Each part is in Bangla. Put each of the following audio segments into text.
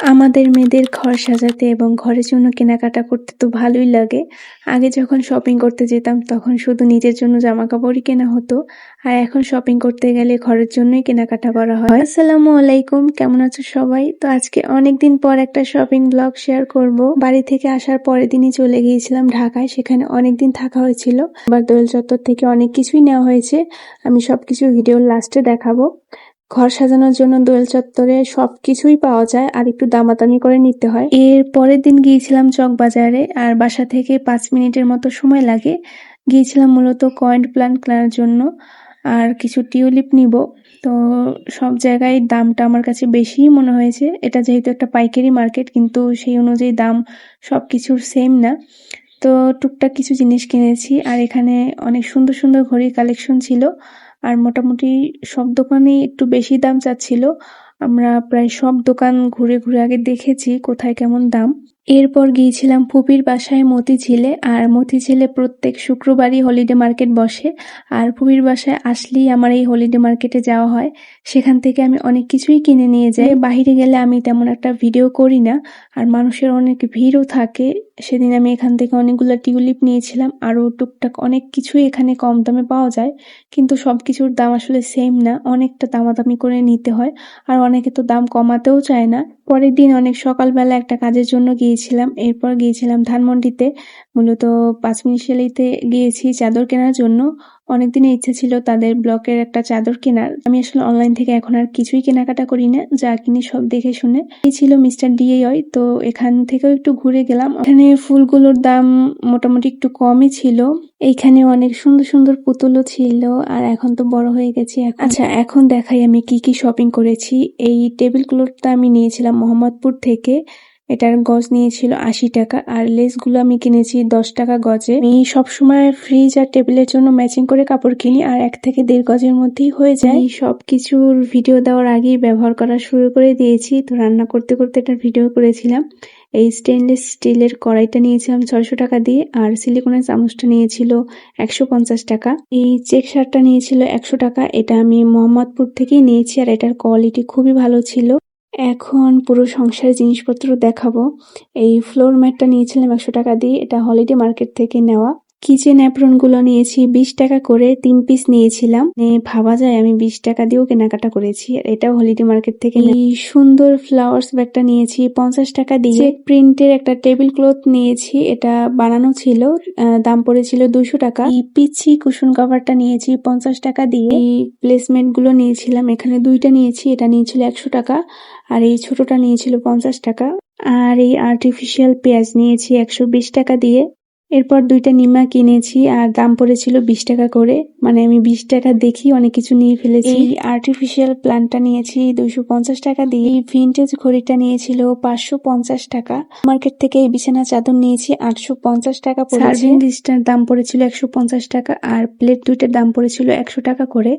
আমাদের মেয়েদের ঘর সাজাতে এবং ঘরের জন্য কেনাকাটা করতে তো ভালোই লাগে। আগে যখন শপিং করতে যেতাম তখন শুধু নিজের জন্য জামাকাপড়ই কেনা হতো, আর এখন শপিং করতে গেলে ঘরের জন্যই কেনাকাটা করা হয়। আসসালামু আলাইকুম, কেমন আছো সবাই? তো আজকে অনেকদিন পর একটা শপিং ব্লগ শেয়ার করব। বাড়ি থেকে আসার পরের দিনই চলে গিয়েছিলাম ঢাকায়, সেখানে অনেকদিন থাকা হয়েছিল। আবার দোয়েল চত্বর থেকে অনেক কিছুই নেওয়া হয়েছে, আমি সবকিছু ভিডিওর লাস্টে দেখাবো। ঘর সাজানোর জন্য দোয়েল চত্বরে সবকিছুই পাওয়া যায়, আর একটু দামাদামি করে নিতে হয়। এর পরের দিন গিয়েছিলাম চকবাজারে, আর বাসা থেকে 5 মিনিটের মতো সময় লাগে। গিয়েছিলাম মূলত কয়েন প্ল্যান্ট কেনার জন্য আর কিছু টিউলিপ নিব। তো সব জায়গায় দামটা আমার কাছে বেশিই মনে হয়েছে। এটা যেহেতু একটা পাইকারি মার্কেট, কিন্তু সেই অনুযায়ী দাম সবকিছুর সেম না। তো টুকটাক কিছু জিনিস কিনেছি, আর এখানে অনেক সুন্দর সুন্দর ঘড়ির কালেকশন ছিল। আর মোটামুটি সব দোকানেই একটু বেশি দাম চাচ্ছিল। আমরা প্রায় সব দোকান ঘুরে ঘুরে আগে দেখেছি কোথায় কেমন দাম। এরপর গিয়েছিলাম ফুপির বাসায় মতিঝিলে, আর মতিঝিলে প্রত্যেক শুক্রবারই হলিডে মার্কেট বসে। আর ফুপির বাসায় আসলেই আমার এই হলিডে মার্কেটে যাওয়া হয়। সেখান থেকে আমি অনেক কিছুই কিনে নিয়ে যাই। বাইরে গেলে আমি তেমন একটা ভিডিও করি না, আর মানুষের অনেক ভিড়ও থাকে। সেদিন আমি এখান থেকে অনেকগুলো টিউলিপ নিয়েছিলাম, আরও টুকটাক অনেক কিছুই এখানে কম দামে পাওয়া যায়, কিন্তু সবকিছুর দাম আসলে সেম না, অনেকটা দামাদামি করে নিতে হয়। আর অনেকে তো দাম কমাতেও চায় না। পরের দিন অনেক সকালবেলা একটা কাজের জন্য গিয়েছিলাম। এরপর গিয়েছিলাম ধানমন্ডিতে, মূলত 5 মিনিট সেলাইতে গিয়েছি চাদর কেনার জন্য। অনেকদিনের ইচ্ছে ছিল তাদের ব্লকের একটা চাদর কেনার। আমি আসলে অনলাইন থেকে এখন আর কিছুই কেনাকাটা করি না, যা কিনি সব দেখে শুনে। এই ছিল মিস্টার ডিআই, তো এখান থেকেও একটু ঘুরে গেলাম। এখানে ফুলগুলোর দাম মোটামুটি একটু কমই ছিল। এইখানে অনেক সুন্দর সুন্দর পুতুলও ছিল, আর এখন তো বড় হয়ে গেছি। আচ্ছা, এখন দেখাই আমি কি কি শপিং করেছি। এই টেবিল ক্লথটা আমি নিয়েছিলাম মোহাম্মদপুর থেকে। এটার গজ নিয়েছিল 80 টাকা, আর লেসগুলো আমি কিনেছি 10 টাকা গজে। আমি সবসময় ফ্রিজ আর টেবিলের জন্য ম্যাচিং করে কাপড় কিনি, আর 1 থেকে 1.5 গজের মধ্যেই হয়ে যায়। এই সবকিছুর ভিডিও দেওয়ার আগেই ব্যবহার করা শুরু করে দিয়েছি। তো রান্না করতে করতে একটা ভিডিও করেছিলাম। এই স্টেনলেস স্টিলের কড়াইটা নিয়েছিলাম 600 টাকা দিয়ে, আর সিলিকনের চামচটা নিয়েছিল 150 টাকা। এই চেক শার্টটা নিয়েছিল 100 টাকা। এটা আমি মোহাম্মদপুর থেকেই নিয়েছি, আর এটার কোয়ালিটি খুবই ভালো ছিল। এখন পুরো সংসারের জিনিসপত্র দেখাবো। এই ফ্লোর ম্যাটটা নিয়েছিলাম 100 টাকা দিয়ে, এটা হলিডে মার্কেট থেকে নেওয়া। কিচেন অ্যাপ্রন গুলো নিয়েছি 20 টাকা করে, 3 পিস নিয়েছিলাম। ভাবা যায় আমি 20 টাকা দিয়েও কেনাকাটা করেছি, আর এটাও হলিডে মার্কেট থেকে। এই সুন্দর ফ্লাওয়ার্স ব্যাগটা নিয়েছি 50 টাকা দিয়ে। চেক প্রিন্টের একটা টেবিল ক্লথ নিয়েছি, এটা বানানো ছিল, দাম পড়েছিল 200 টাকা। এই পিচ্ছি কুশন কভারটা নিয়েছি 50 টাকা দিয়ে। এই প্লেসমেন্ট গুলো নিয়েছিলাম, এখানে 2টা নিয়েছি, এটা নিয়েছিল 100 টাকা, আর এই ছোটটা নিয়েছিল 50 টাকা। আর এই আর্টিফিশিয়াল পেঁয়াজ নিয়েছি 120 টাকা দিয়ে। এরপর 2টা নিমা কিনেছি, আর দাম পড়েছিল 20 টাকা করে। মানে আমি 20 টাকা দেখি অনেক কিছু নিয়ে ফেলেছি। এই আর্টিফিশিয়াল প্ল্যান্টটা নিয়েছি 250 টাকা দিয়ে। এই ভিন্টেজ ঘড়িটা নিয়েছিল 550 টাকা। মার্কেট থেকে এই বিছানা চাদর নিয়েছি 850 টাকা পড়েছে। সার্ভিং ডিশটার দাম পড়েছিল 150 টাকা, আর প্লেট 2টার দাম পড়েছিল 100 টাকা করে।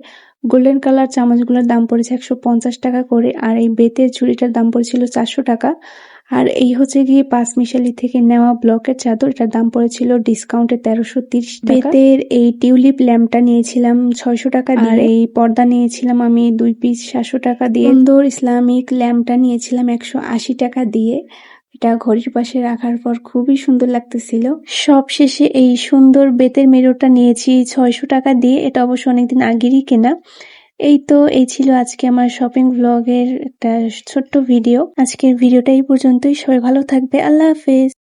গোল্ডেন কালার চামচগুলোর দাম পড়েছে 150 টাকা করে, আর এই বেতের ঝুড়িটার দাম পড়েছিল 400 টাকা। আর এই হচ্ছে গিয়ে 5 মিশালি থেকে নেওয়া ব্লকের চাদর, এটার দাম পড়েছিল ডিসকাউন্টে 1330 টাকা। বেতের এই টিউলিপ ল্যাম্পটা নিয়েছিলাম 600 টাকা দিয়ে। আর এই পর্দা নিয়েছিলাম আমি 2 পিস 700 টাকা দিয়ে। সুন্দর ইসলামিক ল্যাম্পটা নিয়েছিলাম 180 টাকা দিয়ে। এটা ঘড়ির পাশে রাখার পর খুবই সুন্দর লাগতেছিল। সব শেষে এই সুন্দর বেতের মেরোটা নিয়েছি 600 টাকা দিয়ে, এটা অবশ্য অনেকদিন আগেরই কেনা। এই ছিল আজকে আমার শপিং ব্লগের একটা ছোট্ট ভিডিও। আজকের ভিডিওটা এই পর্যন্তই। সবাই ভালো থাকবে, আল্লাহ হাফেজ।